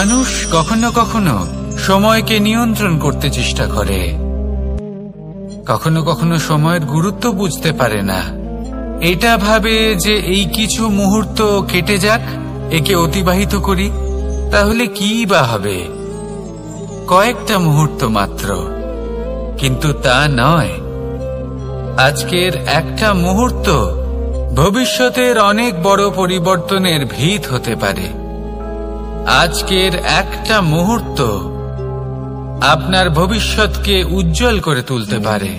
মানুষ কখনো কখনো সময়কে নিয়ন্ত্রণ করতে চেষ্টা করে, কখনো কখনো সময়ের গুরুত্ব বুঝতে পারে না। এটা ভাবে যে এই কিছু মুহূর্ত কেটে যাক, একে অতিবাহিত করি, তাহলে কি বা হবে, কয়েকটা মুহূর্ত মাত্র। কিন্তু তা নয়। আজকের একটা মুহূর্ত ভবিষ্যতের অনেক বড় পরিবর্তনের ভিত হতে পারে। আজকের একটা মুহূর্ত আপনার ভবিষ্যৎকে উজ্জ্বল করে তুলতে পারে।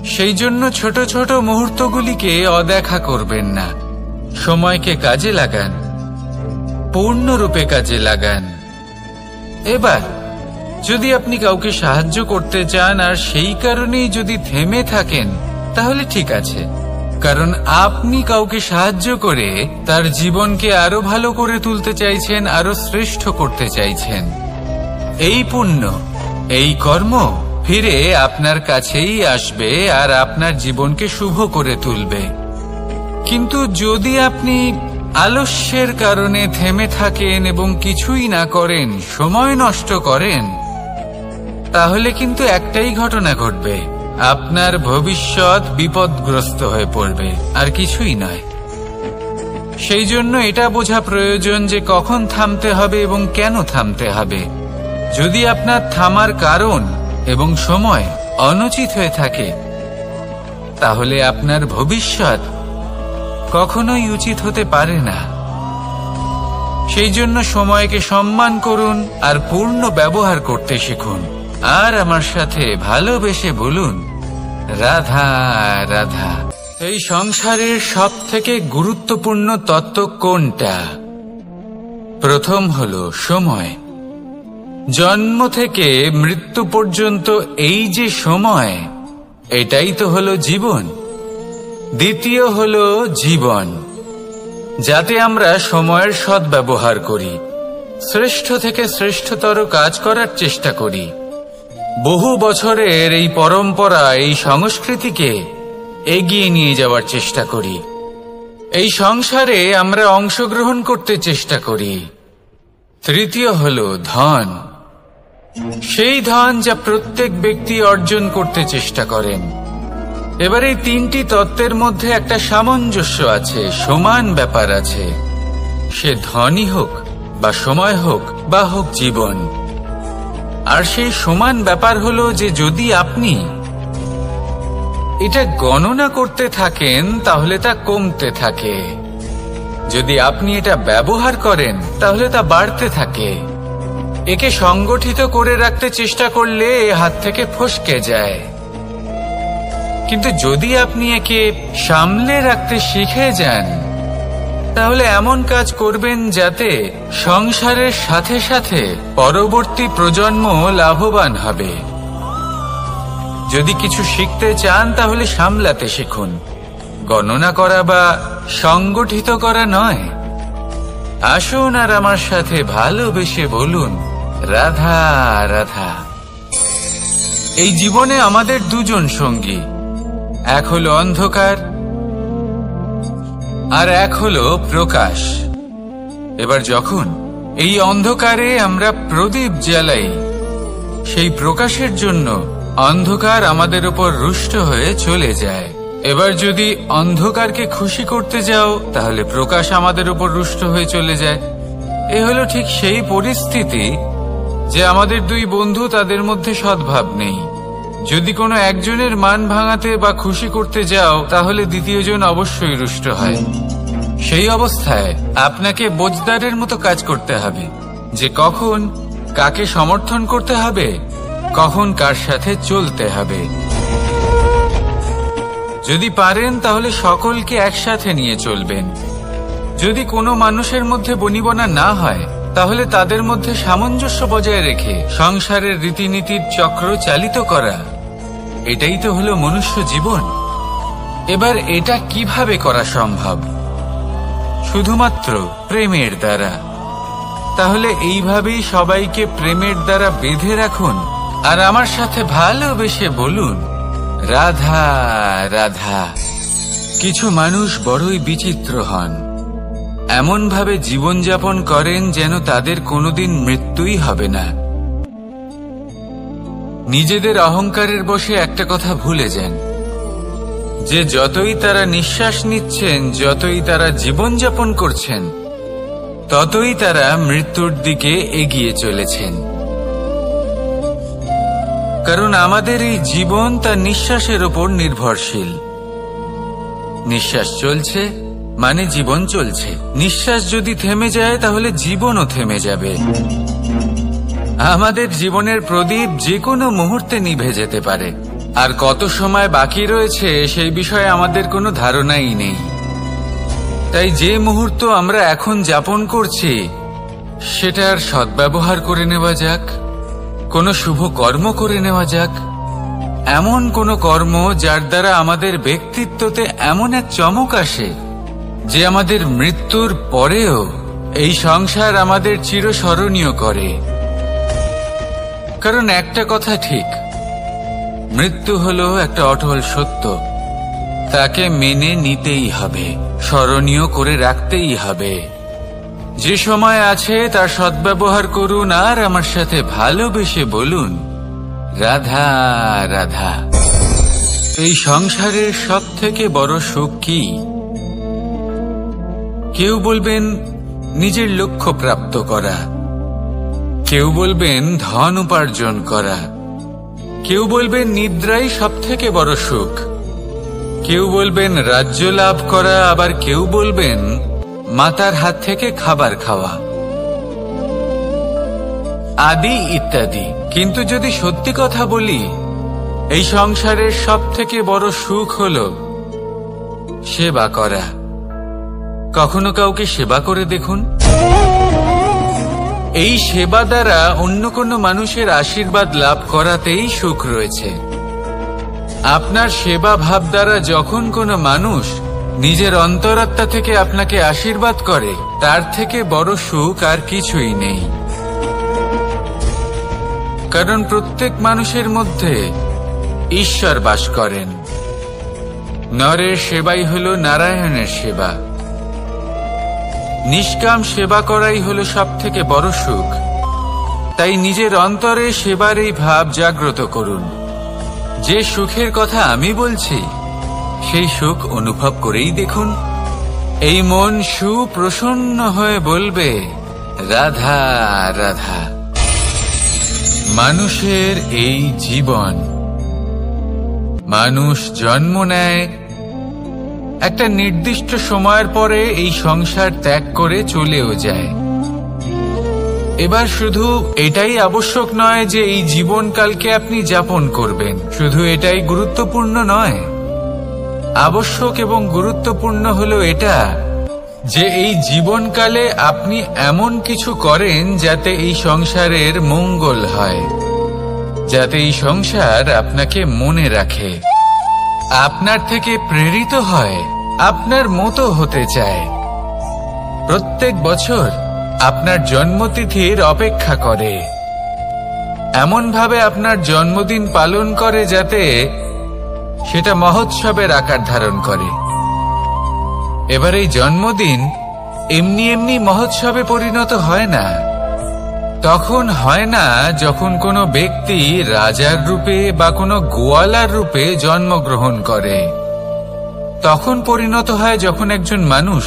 সেই জন্য ছোট ছোট মুহূর্তগুলিকে অদেখা করবেন না। সময়কে কাজে লাগান, পূর্ণরূপে কাজে লাগান। এবার যদি আপনি কাউকে সাহায্য করতে চান আর সেই কারণেই যদি থেমে থাকেন, তাহলে ঠিক আছে, কারণ আপনি কাউকে সাহায্য করে তার জীবনকে আরো ভালো করে তুলতে চাইছেন, আরো শ্রেষ্ঠ করতে চাইছেন। এই পুণ্য, এই কর্ম ফিরে আপনার কাছেই আসবে আর আপনার জীবনকে শুভ করে তুলবে। কিন্তু যদি আপনি আলস্যের কারণে থেমে থাকেন এবং কিছুই না করেন, সময় নষ্ট করেন, তাহলে কিন্তু একটাই ঘটনা ঘটবে, আপনার ভবিষ্যৎ বিপদগ্রস্ত হয়ে পড়বে, আর কিছুই নয়। সেই জন্য এটা বোঝা প্রয়োজন যে কখন থামতে হবে এবং কেন থামতে হবে। যদি আপনার থামার কারণ এবং সময় অনুচিত হয়ে থাকে, তাহলে আপনার ভবিষ্যৎ কখনোই উচিত হতে পারে না। সেই জন্য সময়কে সম্মান করুন আর পূর্ণ ব্যবহার করতে শিখুন। আর আমার সাথে ভালোবেসে বলুন, রাধা রাধা। এই সংসারের সব থেকে গুরুত্বপূর্ণ তত্ত্ব কোনটা? প্রথম হলো সময়। জন্ম থেকে মৃত্যু পর্যন্ত এই যে সময়, এটাই তো হলো জীবন। দ্বিতীয় হলো জীবন, যাতে আমরা সময়ের সদ্ব্যবহার করি, শ্রেষ্ঠ থেকে শ্রেষ্ঠতর কাজ করার চেষ্টা করি। বহু বছরের এই পরম্পরা, এই সংস্কৃতিকে এগিয়ে নিয়ে যাওয়ার চেষ্টা করি। এই সংসারে আমরা অংশগ্রহণ করতে চেষ্টা করি। তৃতীয় হলো ধন, সেই ধন যা প্রত্যেক ব্যক্তি অর্জন করতে চেষ্টা করেন। এবার এই তিনটি তত্ত্বের মধ্যে একটা সামঞ্জস্য আছে, সমান ব্যাপার আছে। সে ধনই হোক বা সময় হোক বা হোক জীবন। আর সেই সমান ব্যাপার হলো যে যদি আপনি এটা গণনা করতে থাকেন, তাহলে তা কমতে থাকে। যদি আপনি এটা ব্যবহার করেন, তাহলে তা বাড়তে থাকে। একে সংগঠিত করে রাখতে চেষ্টা করলে এ হাত থেকে ফসকে যায়। কিন্তু যদি আপনি একে সামলে রাখতে শিখে যান, তাহলে এমন কাজ করবেন যাতে সংসারের সাথে সাথে পরবর্তী প্রজন্ম লাভবান হবে। যদি কিছু শিখতে চান, তাহলে সামলাতে শিখুন, গণনা করা বা সংগঠিত করা নয়। আসুন আর আমার সাথে ভালোবেসে বলুন, রাধা রাধা। এই জীবনে আমাদের দুজন সঙ্গী, এক হলো অন্ধকার আর এক হলো প্রকাশ। এবার যখন এই অন্ধকারে আমরা প্রদীপ জ্বালাই, সেই প্রকাশের জন্য অন্ধকার আমাদের উপর রুষ্ট হয়ে চলে যায়। এবার যদি অন্ধকারকে খুশি করতে যাও, তাহলে প্রকাশ আমাদের উপর রুষ্ট হয়ে চলে যায়। এ হলো ঠিক সেই পরিস্থিতি যে আমাদের দুই বন্ধু, তাদের মধ্যে সদ্ভাব নেই। যদি কোনো একজনের মান ভাঙাতে বা খুশি করতে যাও, তাহলে দ্বিতীয়জন অবশ্যই রুষ্ট হয়। সেই অবস্থায় আপনাকে বোঝদারের মতো কাজ করতে হবে, যে কখন কাকে সমর্থন করতে হবে, কখন কার সাথে চলতে হবে। যদি পারেন তাহলে সকলকে একসাথে নিয়ে চলবেন। যদি কোনো মানুষের মধ্যে বনিবনা না হয়, তাহলে তাদের মধ্যে সামঞ্জস্য বজায় রেখে সংসারের রীতিনীতির চক্র চালিত করা, এটাই তো হলো মনুষ্য জীবন। এবার এটা কিভাবে করা সম্ভব? শুধুমাত্র প্রেমের দ্বারা। তাহলে এইভাবেই সবাইকে প্রেমের দ্বারা বেঁধে রাখুন আর আমার সাথে ভালোবেসে বলুন, রাধা রাধা। কিছু মানুষ বড়ই বিচিত্র হন। এমনভাবে জীবনযাপন করেন যেন তাদের কোনোদিন মৃত্যুই হবে না। নিজেদের অহংকারের বশে একটা কথা ভুলে যান, যে যতই তারা নিঃশ্বাস নিচ্ছেন, যতই তারা জীবনযাপন করছেন, ততই তারা মৃত্যুর দিকে এগিয়ে চলেছেন। কারণ আমাদের এই জীবন তার নিঃশ্বাসের ওপর নির্ভরশীল। নিঃশ্বাস চলছে মানে জীবন চলছে। নিঃশ্বাস যদি থেমে যায় তাহলে জীবনও থেমে যাবে। আমাদের জীবনের প্রদীপ যে কোনো মুহূর্তে নিভে যেতে পারে, আর কত সময় বাকি রয়েছে সেই বিষয়ে আমাদের কোনো ধারণাই নেই। তাই যে মুহূর্ত আমরা এখন যাপন করছি সেটার সদ্ব্যবহার করে নেওয়া যাক, কোনো শুভ কর্ম করে নেওয়া যাক, এমন কোনো কর্ম যার দ্বারা আমাদের ব্যক্তিত্বতে এমন এক চমক আসে যে আমাদের মৃত্যুর পরেও এই সংসার আমাদের চিরস্মরণীয় করে। কারণ একটা কথা ঠিক, মৃত্যু হলো একটা অটল সত্য, তাকে মেনে নিতেই হবে, স্মরণীয় করে রাখতেই হবে। যে সময় আছে তার সদ্ব্যবহার করুন আর আমার সাথে ভালোবেসে বলুন রাধা রাধা। এই সংসারের সবথেকে বড় সুখ কি? কেউ বলবেন নিজের লক্ষ্য প্রাপ্ত করা, কেউ বলবেন ধন উপার্জন করা, কেউ বলবেন নিদ্রাই সবথেকে বড় সুখ, কেউ বলবেন রাজ্য লাভ করা, আবার কেউ বলবেন মাতার হাত থেকে খাবার খাওয়া, আদি ইত্যাদি। কিন্তু যদি সত্যি কথা বলি, এই সংসারের সবথেকে বড় সুখ হলো সেবা করা। কখনো কাউকে সেবা করে দেখুন। এই সেবা দ্বারা অন্য কোনো মানুষের আশীর্বাদ লাভ করাতেই সুখ রয়েছে। আপনার সেবা ভাব দ্বারা যখন কোনো মানুষ নিজের অন্তরাত্মা থেকে আপনাকে আশীর্বাদ করে, তার থেকে বড় সুখ আর কিছুই নেই। কারণ প্রত্যেক মানুষের মধ্যে ঈশ্বর বাস করেন। নরের সেবাই হলো নারায়ণের সেবা। নিষ্কাম সেবা করাই হলো সবথেকে বড় সুখ। তাই নিজের অন্তরে সেবার এই ভাব জাগ্রত করুন। যে সুখের কথা আমি বলছি সেই সুখ অনুভব করেই দেখুন। এই মন সুপ্রসন্ন হয়ে বলবে রাধা রাধা। মানুষের এই জীবন, মানুষ জন্ম নেয়, একটা নির্দিষ্ট সময়ের পরে এই সংসার ত্যাগ করে চলেও যায়। এবার শুধু এটাই আবশ্যক নয় যে এই জীবনকালকে আপনি যাপন করবেন, শুধু এটাই গুরুত্বপূর্ণ নয়। আবশ্যক এবং গুরুত্বপূর্ণ হলো এটা যে এই জীবনকালে আপনি এমন কিছু করেন যাতে এই সংসারের মঙ্গল হয়, যাতে এই সংসার আপনাকে মনে রাখে, আপনার থেকে প্রেরিত হয়, আপনার মতো হতে চায়। প্রত্যেক বছর আপনার জন্মতিথির অপেক্ষা করে, এমনভাবে আপনার জন্মদিন পালন করে যাতে সেটা মহোৎসবের আকার ধারণ করে। এবার এই জন্মদিন এমনি এমনি মহোৎসবে পরিণত হয় না। তখন হয় না যখন কোনো ব্যক্তি রাজার রূপে বা কোনো গোয়ালার রূপে জন্মগ্রহণ করে। তখন পরিণত হয় যখন একজন মানুষ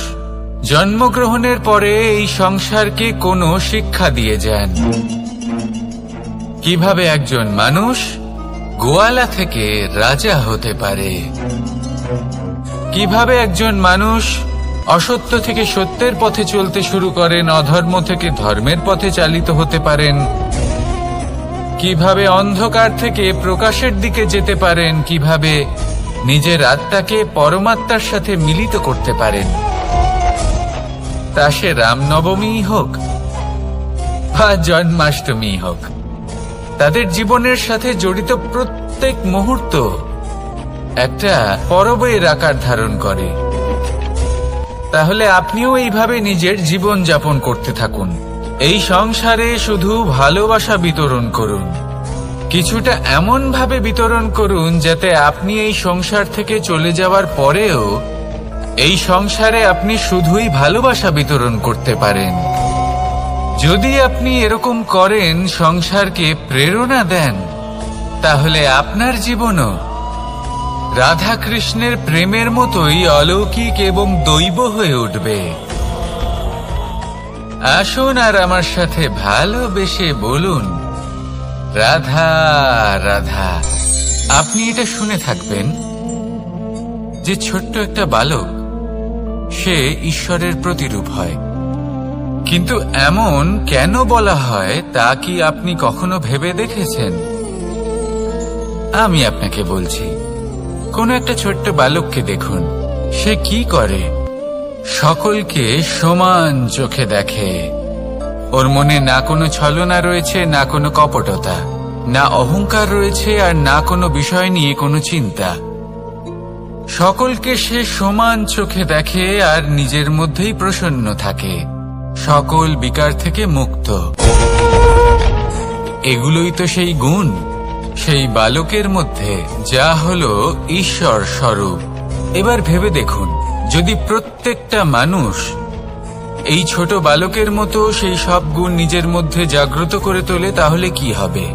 জন্মগ্রহণের পরে এই সংসারকে কোনো শিক্ষা দিয়ে যান। কিভাবে একজন মানুষ গোয়ালা থেকে রাজা হতে পারে, কিভাবে একজন মানুষ অসত্য থেকে সত্যের পথে চলতে শুরু করেন, অধর্ম থেকে ধর্মের পথে চালিত হতে পারেন, কিভাবে অন্ধকার থেকে প্রকাশের দিকে যেতে পারেন, কিভাবে নিজের আত্মাকে পরমাত্মার সাথে মিলিত করতে পারেন। তা সে রামনবমী হোক বা জন্মাষ্টমী হোক, তাদের জীবনের সাথে জড়িত প্রত্যেক মুহূর্ত একটা পরবের আকার ধারণ করে। তাহলে আপনিও এইভাবে নিজের জীবন যাপন করতে থাকুন। এই সংসারে শুধু ভালোবাসা বিতরণ করুন, কিছুটা এমন ভাবে বিতরণ করুন যাতে আপনি এই সংসার থেকে চলে যাওয়ার পরেও এই সংসারে আপনি শুধুই ভালোবাসা বিতরণ করতে পারেন। যদি আপনি এরকম করেন, সংসারকে প্রেরণা দেন, তাহলে আপনার জীবনও রাধা কৃষ্ণের প্রেমের মতোই অলৌকিক এবং দৈব হয়ে উঠবে। আসুন আর আমার সাথে ভালোবেসে বলুন, রাধা রাধা। আপনি এটা শুনে থাকবেন যে ছোট্ট একটা বালক, সে ঈশ্বরের প্রতিরূপ হয়। কিন্তু এমন কেন বলা হয় তা কি আপনি কখনো ভেবে দেখেছেন? আমি আপনাকে বলছি, কোন একটা ছোট্ট বালককে দেখুন, সে কি করে? সকলকে সমান চোখে দেখে। ওর মনে না কোনো ছলনা রয়েছে, না কোনো কপটতা, না অহংকার রয়েছে, আর না কোনো বিষয় নিয়ে কোনো চিন্তা। সকলকে সে সমান চোখে দেখে আর নিজের মধ্যেই প্রসন্ন থাকে, সকল বিকার থেকে মুক্ত। এগুলোই তো সেই গুণ সেই বালকের মধ্যে, যা হলো ঈশ্বর স্বরূপ। এবার ভেবে দেখুন, যদি প্রত্যেকটা মানুষ এই ছোট বালকের মতো সেই সব গুণ নিজের মধ্যে জাগ্রত করে তোলে, তাহলে কি হবে?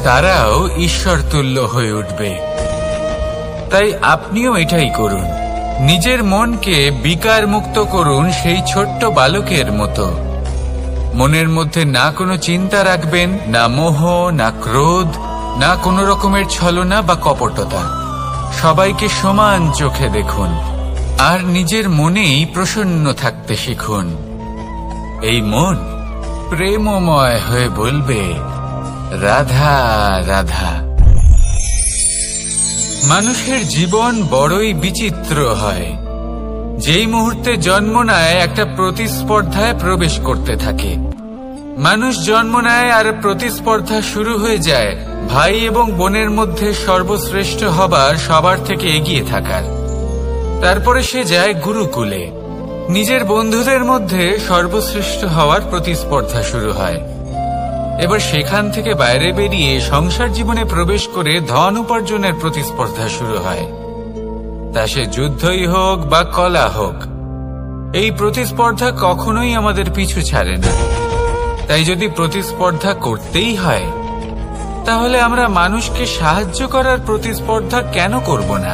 তারাও ঈশ্বর তুল্য হয়ে উঠবে। তাই আপনিও এটাই করুন, নিজের মনকে বিকার মুক্ত করুন সেই ছোট্ট বালকের মতো। মনের মধ্যে না কোনো চিন্তা রাখবেন, না মোহ, না ক্রোধ, না কোনো রকমের ছলনা বা কপটতা। সবাইকে সমান চোখে দেখুন আর নিজের মনেই প্রসন্ন থাকতে শিখুন। এই মন প্রেমময় হয়ে বলবে, রাধা রাধা। মানুষের জীবন বড়ই বিচিত্র হয়। যেই মুহূর্তে জন্ম নেয়, একটা প্রতিস্পর্ধায় প্রবেশ করতে থাকে। মানুষ জন্ম নেয় আর প্রতিস্পর্ধা শুরু হয়ে যায় ভাই এবং বোনের মধ্যে সর্বশ্রেষ্ঠ হবার, সবার থেকে এগিয়ে থাকার। তারপরে সে যায় গুরুকুলে। নিজের বন্ধুদের মধ্যে সর্বশ্রেষ্ঠ হওয়ার প্রতিস্পর্ধা শুরু হয়। এবার সেখান থেকে বাইরে বেরিয়ে সংসার জীবনে প্রবেশ করে ধন উপার্জনের প্রতিস্পর্ধা শুরু হয়। তা সে যুদ্ধই হোক বা কলা হোক, এই প্রতিস্পর্ধা কখনোই আমাদের পিছু ছাড়ে না। তাই যদি প্রতিস্পর্ধা করতেই হয়, তাহলে আমরা মানুষকে সাহায্য করার প্রতিস্পর্ধা কেন করব না?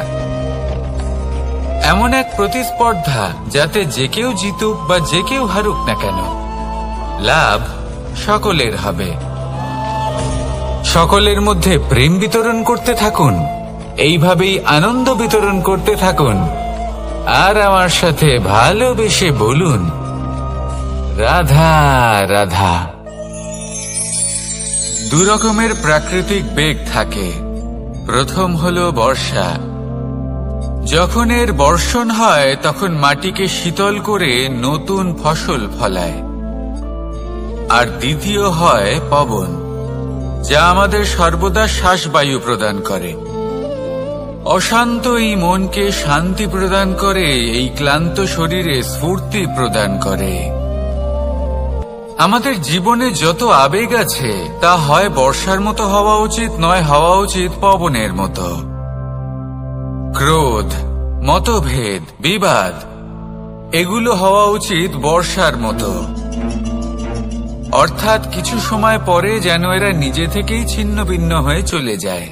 এমন এক প্রতিস্পর্ধা যাতে যে কেউ জিতুক বা যে কেউ হারুক না কেন, লাভ সকলের হবে। সকলের মধ্যে প্রেম বিতরণ করতে থাকুন, এইভাবেই আনন্দ বিতরণ করতে থাকুন। আর আমার সাথে ভালোবেসে বলুন, রাধা রাধা। দু রকমের প্রাকৃতিক বেগ থাকে। প্রথম হলো বর্ষা। যখন এর বর্ষণ হয়, তখন মাটিকে শীতল করে নতুন ফসল ফলায়। আর দ্বিতীয় হয় পবন, যা আমাদের সর্বদা শ্বাসবায়ু প্রদান করে। অশান্ত এই মনকে শান্তি প্রদান করে, এই ক্লান্ত শরীরে স্ফূর্তি প্রদান করে। আমাদের জীবনে যত আবেগ আছে, তা হয় বর্ষার মতো হওয়া উচিত, নয় হওয়া উচিত পবনের মতো। ক্রোধ, মতভেদ, বিবাদ, এগুলো হওয়া উচিত বর্ষার মতো। অর্থাৎ কিছু সময় পরে যেন এরা নিজে থেকেই ছিন্ন ভিন্ন হয়ে চলে যায়।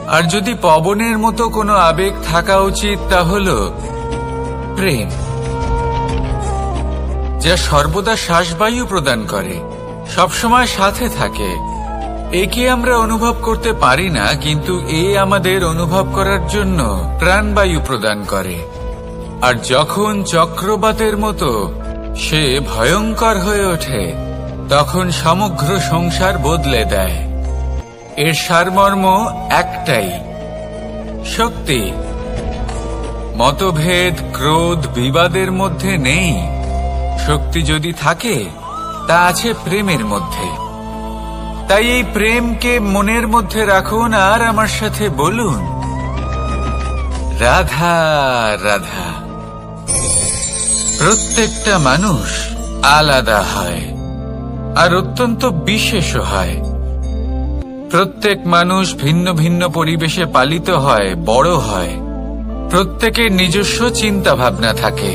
আর যদি পবনের মতো কোনো আবেগ থাকা উচিত, তা হলো প্রেম, যা সর্বদা শ্বাসবায়ু প্রদান করে, সবসময় সাথে থাকে। একে আমরা অনুভব করতে পারি না, কিন্তু এ আমাদের অনুভব করার জন্য প্রাণবায়ু প্রদান করে। আর যখন চক্রবাতের মতো সে ভয়ঙ্কর হয়ে ওঠে, তখন সমগ্র সংসার বদলে দেয়। এর সারমর্ম একটাই, শক্তি। মতভেদ, ক্রোধ, বিবাদের মধ্যে নেই। শক্তি যদি থাকে, তা আছে প্রেমের মধ্যে। তাই এই প্রেমকে মনের মধ্যে রাখুন আর আমার সাথে বলুন, রাধা রাধা। প্রত্যেকটা মানুষ আলাদা হয় আর অত্যন্ত বিশেষও হয়। প্রত্যেক মানুষ ভিন্ন ভিন্ন পরিবেশে পালিত হয়, বড় হয়। প্রত্যেকের নিজস্ব চিন্তা ভাবনা থাকে,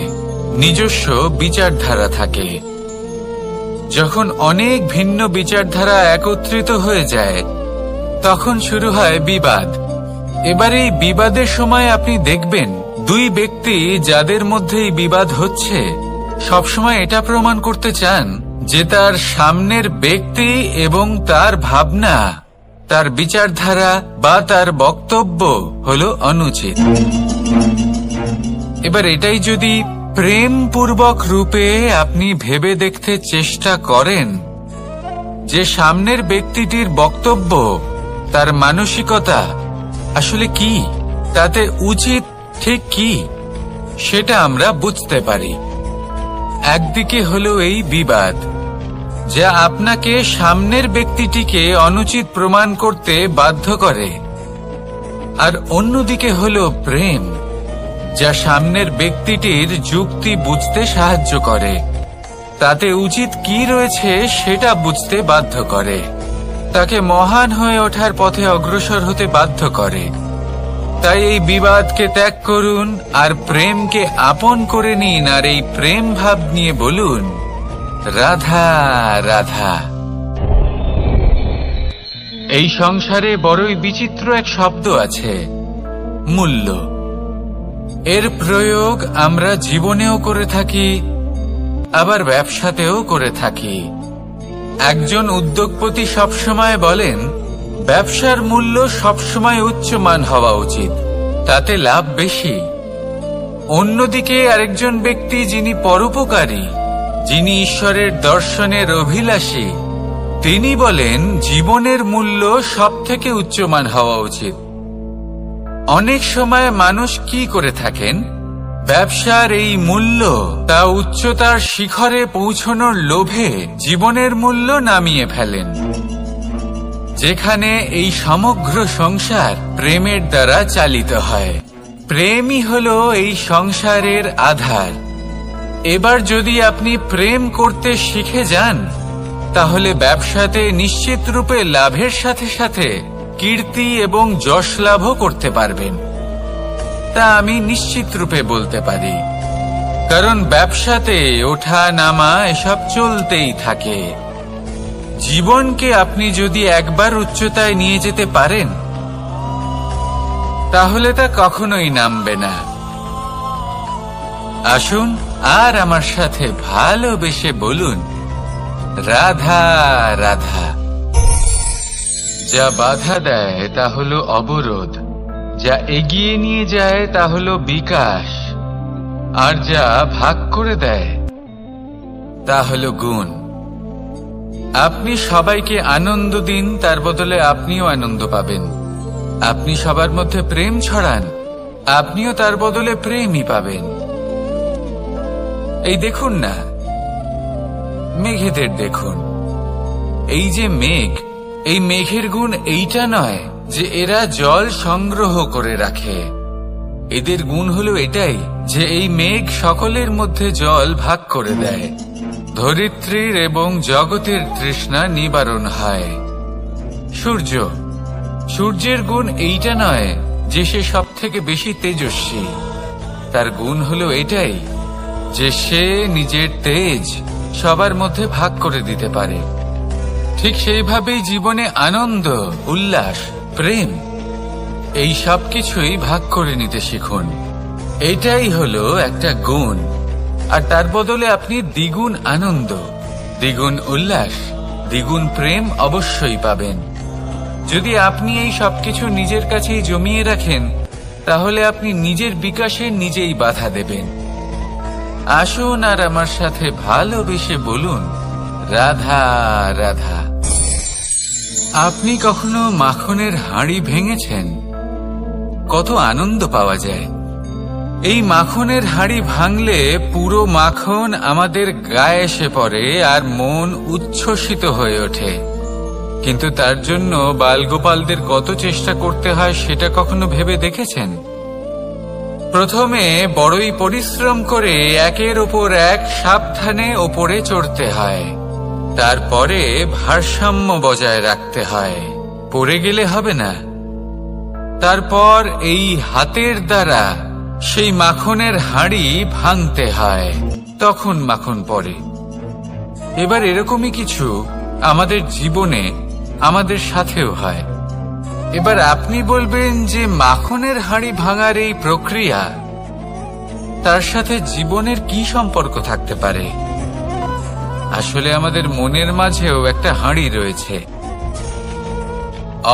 নিজস্ব বিচারধারা থাকে। যখন অনেক ভিন্ন বিচারধারা একত্রিত হয়ে যায় তখন শুরু হয় বিবাদ। এবার এই বিবাদের সময় আপনি দেখবেন দুই ব্যক্তি যাদের মধ্যে এই বিবাদ হচ্ছে সবসময় এটা প্রমাণ করতে চান যে তার সামনের ব্যক্তি এবং তার ভাবনা, তার বিচারধারা বা তার বক্তব্য হলো অনুচিত। এবার এটাই যদি প্রেমপূর্বক রূপে আপনি ভেবে দেখতে চেষ্টা করেন যে সামনের ব্যক্তিটির বক্তব্য, তার মানসিকতা আসলে কি, তাতে উচিত ঠিক কি, সেটা আমরা বুঝতে পারি। একদিকে হলো এই বিবাদ যা আপনাকে সামনের ব্যক্তিটিকে অনুচিত প্রমাণ করতে বাধ্য করে, আর অন্যদিকে হলো প্রেম যা সামনের ব্যক্তিটির যুক্তি বুঝতে সাহায্য করে, তাতে উচিত কি রয়েছে সেটা বুঝতে বাধ্য করে, তাকে মহান হয়ে ওঠার পথে অগ্রসর হতে বাধ্য করে। তাই এই বিবাদকে ত্যাগ করুন আর প্রেমকে আপন করে নিন, আর এই প্রেম ভাব নিয়ে বলুন, রাধা রাধা। এই সংসারে বড়ই বিচিত্র এক শব্দ আছে, মূল্য। এর প্রয়োগ আমরা জীবনেও করে থাকি, আবার ব্যবসাতেও করে থাকি। একজন উদ্যোগপতি সবসময় বলেন ব্যবসার মূল্য সবসময় উচ্চমান হওয়া উচিত, তাতে লাভ বেশি। অন্যদিকে আরেকজন ব্যক্তি যিনি পরোপকারী, যিনি ঈশ্বরের দর্শনের অভিলাষী, তিনি বলেন জীবনের মূল্য সবথেকে উচ্চমান হওয়া উচিত। অনেক সময় মানুষ কি করে থাকেন, ব্যবসার এই মূল্য তা উচ্চতার শিখরে পৌঁছানোর লোভে জীবনের মূল্য নামিয়ে ফেলেন। যেখানে এই সমগ্র সংসার প্রেমের দ্বারা চালিত হয়, প্রেমই হলো এই সংসারের আধার। এবার যদি আপনি প্রেম করতে শিখে যান তাহলে ব্যবসাতে নিশ্চিত রূপে লাভের সাথে সাথে কীর্তি এবং যশ লাভও করতে পারবেন, তা আমি নিশ্চিত রূপে বলতে পারি। কারণ ব্যবসাতে ওঠা নামা এসব চলতেই থাকে। জীবনকে আপনি যদি একবার উচ্চতায় নিয়ে যেতে পারেন তাহলে তা কখনোই নামবে না। আসুন আর আমার সাথে ভালোবেসে বলুন, রাধা রাধা। যা বাধা দেয় তা হলো অবরোধ, যা এগিয়ে নিয়ে যায় তা হলো বিকাশ, আর যা ভাগ করে দেয় তা হলো গুণ। আপনি সবাইকে আনন্দ দিন, তার বদলে আপনিও আনন্দ পাবেন। আপনি সবার মধ্যে প্রেম ছড়ান, আপনিও তার বদলে প্রেমই পাবেন। এই দেখুন না, মেঘেদের দেখুন। এই যে মেঘ, এই মেঘের গুণ এইটা নয় যে এরা জল সংগ্রহ করে রাখে। এদের গুণ হলো এটাই যে এই মেঘ সকলের মধ্যে জল ভাগ করে দেয়। ধরিত্রীর এবং জগতের তৃষ্ণা নিবারণ হয়। সূর্য, সূর্যের গুণ এইটা নয় যে সে সব থেকে বেশি তেজস্বী। তার গুণ হলো এটাই যে সে নিজের তেজ সবার মধ্যে ভাগ করে দিতে পারে। ঠিক সেইভাবেই জীবনে আনন্দ, উল্লাস, প্রেম এই সব কিছুই ভাগ করে নিতে শিখুন। এটাই হলো একটা গুণ, আর তার বদলে আপনি দ্বিগুণ আনন্দ, দ্বিগুণ উল্লাস, দ্বিগুণ প্রেম অবশ্যই পাবেন। যদি আপনি এই সবকিছু নিজের কাছেই জমিয়ে রাখেন তাহলে আপনি নিজের বিকাশে নিজেই বাধা দেবেন। আসুন আর আমার সাথে ভালোবেসে বলুন, রাধা রাধা। আপনি কখনো মাখনের হাঁড়ি ভেঙেছেন? কত আনন্দ পাওয়া যায়। এই মাখনের হাঁড়ি ভাঙলে পুরো মাখন আমাদের গায়ে এসে পড়ে আর মন উচ্ছ্বসিত হয়ে ওঠে। কিন্তু তার জন্য বালগোপালদের কত চেষ্টা করতে হয় সেটা কখনো ভেবে দেখেছেন? প্রথমে বড়ই পরিশ্রম করে একের ওপর এক সাবধানে ওপরে চড়তে হয়, তারপরে ভারসাম্য বজায় রাখতে হয়, পড়ে গেলে হবে না। তারপর এই হাতের দ্বারা সেই মাখনের হাঁড়ি ভাঙতে হয়, তখন মাখন পড়ে। এবার এরকমই কিছু আমাদের জীবনে আমাদের সাথেও হয়। এবার আপনি বলবেন যে মাখনের হাঁড়ি ভাঙার এই প্রক্রিয়া, তার সাথে জীবনের কি সম্পর্ক থাকতে পারে? আসলে আমাদের মনের মাঝেও একটা হাঁড়ি রয়েছে,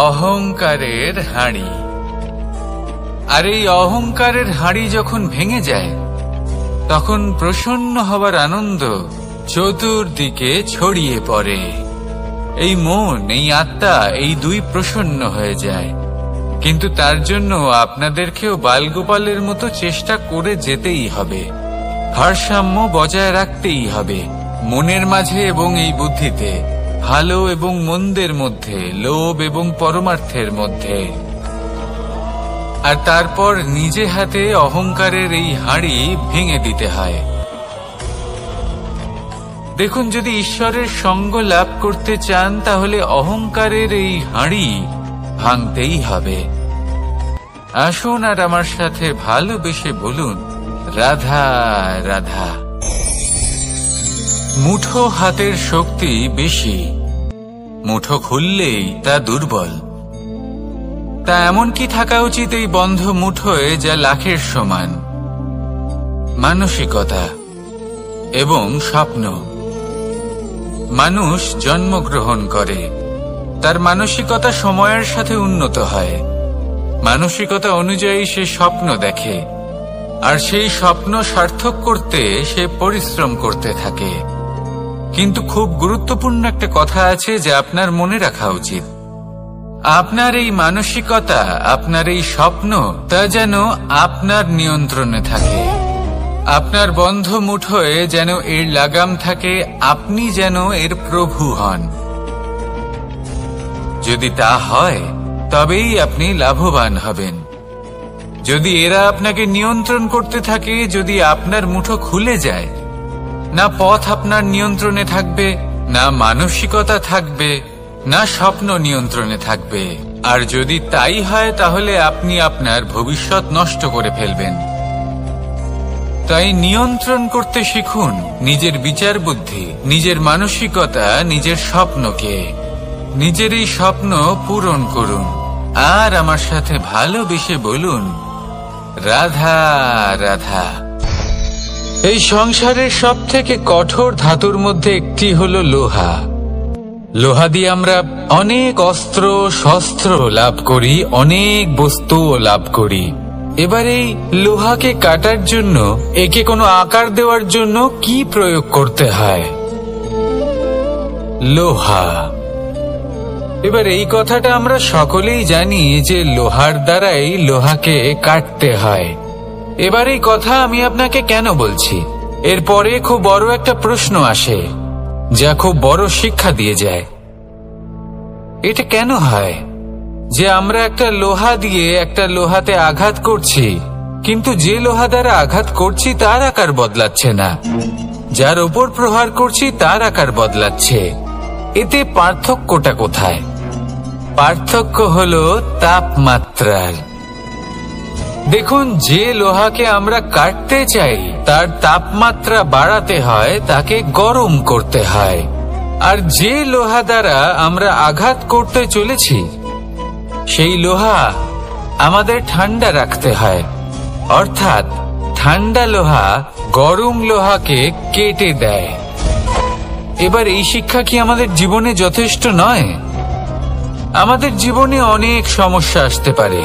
অহংকারের হাঁড়ি। আর এই অহংকারের হাঁড়ি যখন ভেঙে যায়, তখন প্রসন্ন হবার আনন্দ চতুর্দিকে ছড়িয়ে পড়ে। এই মন, এই আত্মা, এই দুই প্রসন্ন হয়ে যায়। কিন্তু তার জন্য আপনাদেরকেও বালগোপালের মতো চেষ্টা করে যেতেই হবে, ভারসাম্য বজায় রাখতেই হবে মনের মাঝে এবং এই বুদ্ধিতে, ভালো এবং মন্দের মধ্যে, লোভ এবং পরমার্থের মধ্যে। আর তারপর নিজে হাতে অহংকারের এই হাঁড়ি ভেঙে দিতে হয়। দেখুন, যদি ঈশ্বরের সঙ্গ লাভ করতে চান, তাহলে অহংকারের এই হাঁড়ি ভাঙতেই হবে। আসুন আর আমার সাথে ভালোবেসে বলুন, রাধা রাধা। মুঠো হাতের শক্তি বেশি, মুঠো খুললেই তা দুর্বল। তা এমন কি থাকা উচিত এই বন্ধ মুঠোয় যা লাখের সমান? মানসিকতা এবং স্বপ্ন। মানুষ জন্মগ্রহণ করে, তার মানসিকতা সময়ের সাথে উন্নত হয়। মানসিকতা অনুযায়ী সে স্বপ্ন দেখে, আর সেই স্বপ্ন সার্থক করতে সে পরিশ্রম করতে থাকে। কিন্তু খুব গুরুত্বপূর্ণ একটা কথা আছে যা আপনার মনে রাখা উচিত। আপনার এই মানসিকতা, আপনার এই স্বপ্ন, তা যেন আপনার নিয়ন্ত্রণে থাকে। আপনার বন্ধ মুঠোয় যেন এর লাগাম থাকে, আপনি যেন এর প্রভু হন। যদি তা হয়, তবেই আপনি লাভবান হবেন। যদি এরা আপনাকে নিয়ন্ত্রণ করতে থাকে, যদি আপনার মুঠো খুলে যায়, না পথ আপনার নিয়ন্ত্রণে থাকবে, না মানসিকতা থাকবে, না স্বপ্ন নিয়ন্ত্রণে থাকবে। আর যদি তাই হয়, তাহলে আপনি আপনার ভবিষ্যৎ নষ্ট করে ফেলবেন। তাই নিয়ন্ত্রণ করতে শিখুন নিজের বিচার বুদ্ধি, নিজের মানসিকতা, নিজের স্বপ্নকে। নিজের এই স্বপ্ন পূরণ করুন আর আমার সাথে ভালোবেসে বলুন, রাধা রাধা। এই সংসারের সব থেকে কঠোর ধাতুর মধ্যে একটি হলো লোহা। লোহা দিয়ে আমরা অনেক অস্ত্র শস্ত্র লাভ করি, অনেক বস্তুও লাভ করি। এবার এই লোহাকে কাটার জন্য, একে কোনো আকার দেওয়ার জন্য কি প্রয়োগ করতে হয়? লোহা। এবার এই কথাটা আমরা সকলেই জানি যে লোহার দ্বারাই লোহাকে কাটতে হয়। এবার এই কথা আমি আপনাকে কেন বলছি? এরপরে খুব বড় একটা প্রশ্ন আসে, যা খুব বড় শিক্ষা দিয়ে যায়। এটা কেন হয় যে আমরা একটা লোহা দিয়ে একটা লোহাতে আঘাত করছি, কিন্তু যে লোহা দ্বারা আঘাত করছি তার আকার বদলাচ্ছে না, যার উপর প্রহার করছি তার আকার বদলাচ্ছে? এতে পার্থক্যটা কোথায়? পার্থক্য হলো তাপমাত্রার। দেখুন, যে লোহাকে আমরা কাটতে চাই তার তাপমাত্রা বাড়াতে হয়, তাকে গরম করতে হয়। আর যে লোহা দ্বারা আমরা আঘাত করতে চলেছি, সেই লোহা আমাদের ঠান্ডা রাখতে হয়। অর্থাৎ ঠান্ডা লোহা গরম লোহাকে কেটে দেয়। এবার এই শিক্ষা কি আমাদের জীবনে যথেষ্ট নয়? আমাদের জীবনে অনেক সমস্যা আসতে পারে,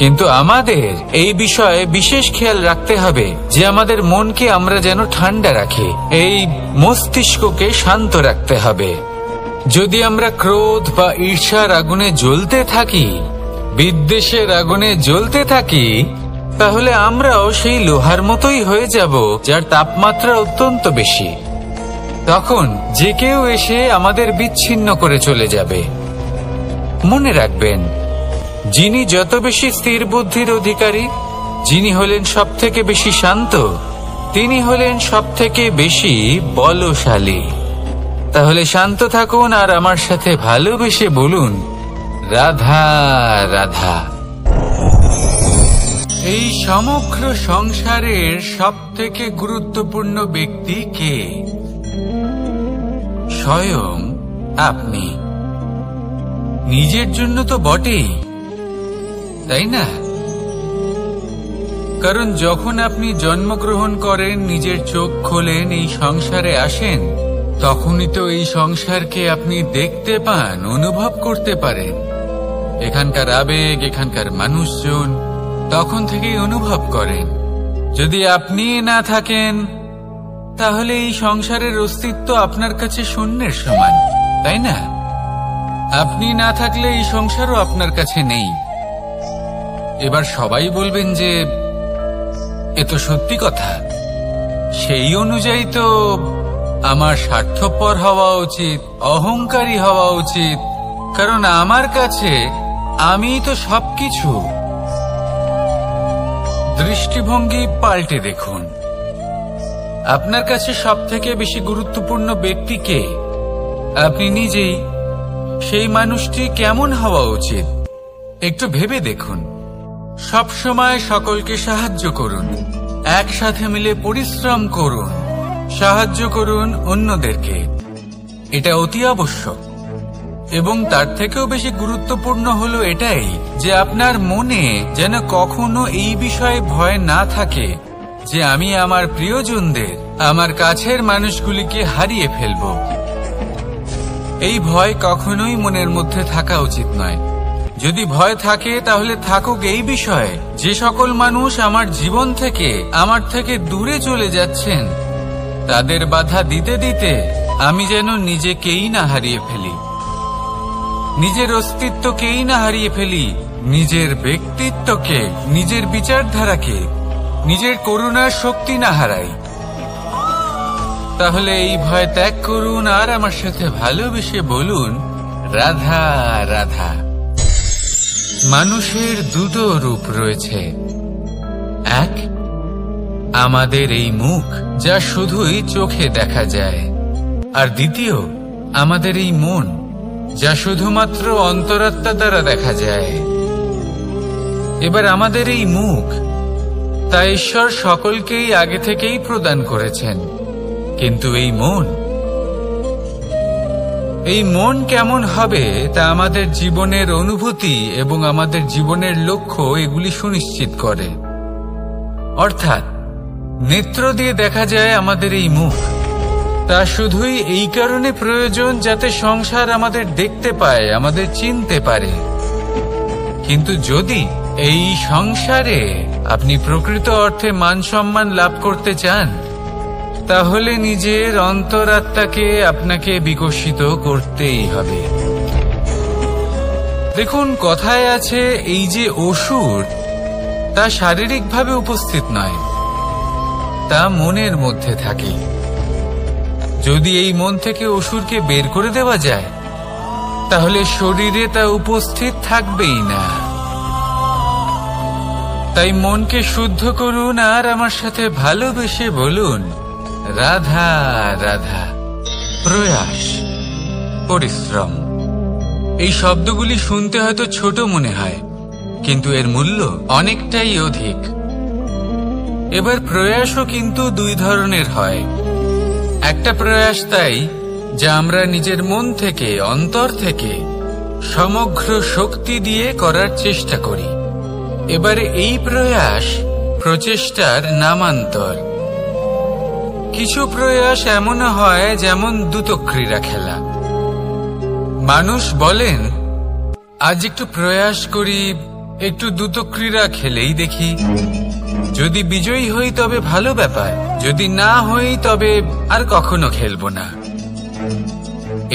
কিন্তু আমাদের এই বিষয়ে বিশেষ খেয়াল রাখতে হবে যে আমাদের মনকে আমরা যেন ঠান্ডা রাখি, এই মস্তিষ্ককে শান্ত রাখতে হবে। যদি আমরা ক্রোধ বা ঈর্ষার আগুনে জ্বলতে থাকি, বিদ্বেষের আগুনে জ্বলতে থাকি, তাহলে আমরাও সেই লোহার মতোই হয়ে যাব যার তাপমাত্রা অত্যন্ত বেশি। তখন যে কেউ এসে আমাদের বিচ্ছিন্ন করে চলে যাবে। মনে রাখবেন, যিনি যত বেশি স্থির বুদ্ধির অধিকারী, যিনি হলেন সব থেকে বেশি শান্ত, তিনি হলেন সব থেকে বেশি বলশালী। তাহলে শান্ত থাকুন আর আমার সাথে ভালোবেসে বলুন, রাধা রাধা। এই সমগ্র সংসারের সবথেকে গুরুত্বপূর্ণ ব্যক্তি কে? স্বয়ং আপনি। নিজের জন্য তো বটেই, তাই না? কারণ যখন আপনি জন্মগ্রহণ করেন, নিজের চোখ খোলেন, এই সংসারে আসেন, তখনই তো এই সংসারকে আপনি দেখতে পান, অনুভব করতে পারেন। এখানকার আবেগ, এখানকার মানুষজন তখন থেকেই অনুভব করেন। যদি আপনি না থাকেন, তাহলে এই সংসারের অস্তিত্ব আপনার কাছে শূন্যের সমান, তাই না? আপনি না থাকলে এই সংসারও আপনার কাছে নেই। এবার সবাই বলবেন যে এ তো সত্যি কথা, সেই অনুযায়ী তো আমার স্বার্থপর হওয়া উচিত, অহংকারী হওয়া উচিত, কারণ আমার কাছে আমি তো সবকিছু। দৃষ্টিভঙ্গি পাল্টে দেখুন। আপনার কাছে সবথেকে বেশি গুরুত্বপূর্ণ ব্যক্তি কে? আপনি নিজেই। সেই মানুষটি কেমন হওয়া উচিত একটু ভেবে দেখুন। সব সময় সকলকে সাহায্য করুন, একসাথে মিলে পরিশ্রম করুন, সাহায্য করুন অন্যদেরকে। এটা অতি আবশ্যক। এবং তার থেকেও বেশি গুরুত্বপূর্ণ হলো এটাই যে আপনার মনে যেন কখনো এই বিষয়ে ভয় না থাকে যে আমি আমার প্রিয়জনদের, আমার কাছের মানুষগুলিকে হারিয়ে ফেলব। এই ভয় কখনোই মনের মধ্যে থাকা উচিত নয়। যদি ভয় থাকে তাহলে থাকুক এই বিষয়ে যে সকল মানুষ আমার জীবন থেকে, আমার থেকে দূরে চলে যাচ্ছেন, তাদের বাধা দিতে দিতে আমি যেন নিজেকেই না হারিয়ে ফেলি, নিজের অস্তিত্বকেই না হারিয়ে ফেলি, নিজের ব্যক্তিত্বকে, নিজের বিচারধারাকে, নিজের করুণার শক্তি না হারাই। তাহলে এই ভয় ত্যাগ করুন আর আমার সাথে ভালোবেসে বলুন, রাধা রাধা। মানুষের দুটো রূপ রয়েছে। এক, আমাদের এই মুখ যা শুধুই চোখে দেখা যায়, আর দ্বিতীয় আমাদের এই মন যা শুধুমাত্র অন্তরাত্মা দ্বারা দেখা যায়। এবার আমাদের এই মুখ তা ঈশ্বর সকলকেই আগে থেকেই প্রদান করেছেন, কিন্তু এই মন কেমন হবে তা আমাদের জীবনের অনুভূতি এবং আমাদের জীবনের লক্ষ্য এগুলি সুনিশ্চিত করে। অর্থাৎ নেত্র দিয়ে দেখা যায় আমাদের এই মুখ, তা শুধুই এই কারণে প্রয়োজন যাতে সংসার আমাদের দেখতে পায়, আমাদের চিনতে পারে। কিন্তু যদি এই সংসারে আপনি প্রকৃত অর্থে মান সম্মান লাভ করতে চান, তাহলে নিজের অন্তরাত্মাকে আপনাকে বিকশিত করতেই হবে। দেখুন, কথায় আছে এই যে অসুর, তা শারীরিকভাবে উপস্থিত নয়, তা মনের মধ্যে থাকে। যদি এই মন থেকে অসুরকে বের করে দেওয়া যায়, তাহলে শরীরে তা উপস্থিত থাকবেই না। তাই মনকে শুদ্ধ করুন আর আমার সাথে ভালোবেসে বলুন, রাধা রাধা। প্রয়াস, পরিশ্রম, এই শব্দগুলি শুনতে হয়তো ছোট মনে হয়, কিন্তু এর মূল্য অনেকটাই অধিক। এবার প্রয়াসও কিন্তু দুই ধরনের হয়। একটা প্রয়াস তাই যা আমরা নিজের মন থেকে, অন্তর থেকে সমগ্র শক্তি দিয়ে করার চেষ্টা করি। এবারে এই প্রয়াস প্রচেষ্টার নামান্তর। কিছু প্রয়াস এমন হয় যেমন দ্রুতক্রীড়া খেলা। মানুষ বলেন, আজ একটু প্রয়াস করি, একটু দ্রুতক্রীড়া খেলেই দেখি, যদি বিজয়ী হই তবে ভালো ব্যাপার, যদি না হই তবে আর কখনো খেলবো না।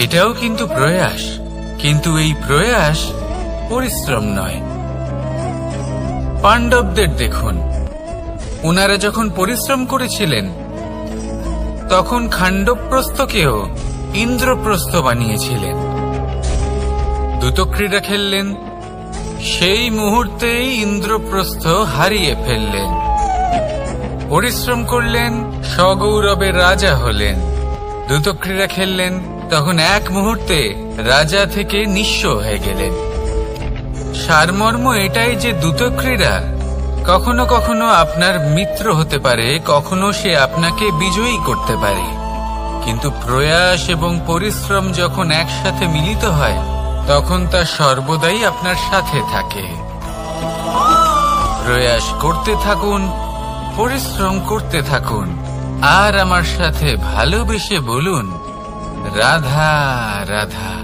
এটাও কিন্তু প্রয়াস, কিন্তু এই প্রয়াস পরিশ্রম নয়। পাণ্ডবদের দেখুন, ওনারা যখন পরিশ্রম করেছিলেন তখন খাণ্ডবপ্রস্থকেও ইন্দ্রপ্রস্থ বানিয়েছিলেন। দ্রুতক্রীড়া খেললেন, সেই মুহূর্তেই ইন্দ্রপ্রস্থ হারিয়ে ফেললেন। পরিশ্রম করলেন, সগৌরবের রাজা হলেন। দ্রুতক্রীড়া খেললেন, তখন এক মুহূর্তে রাজা থেকে নিঃস্ব হয়ে গেলেন। সারমর্ম এটাই যে দ্রুতক্রীড়া কখনো কখনো আপনার মিত্র হতে পারে, কখনো সে আপনাকে বিজয়ী করতে পারে, কিন্তু প্রয়াস এবং পরিশ্রম যখন একসাথে মিলিত হয় তখন তা সর্বদাই আপনার সাথে থাকে। প্রয়াস করতে থাকুন, পরিশ্রম করতে থাকুন, আর আমার সাথে ভালোবেসে বলুন রাধা রাধা।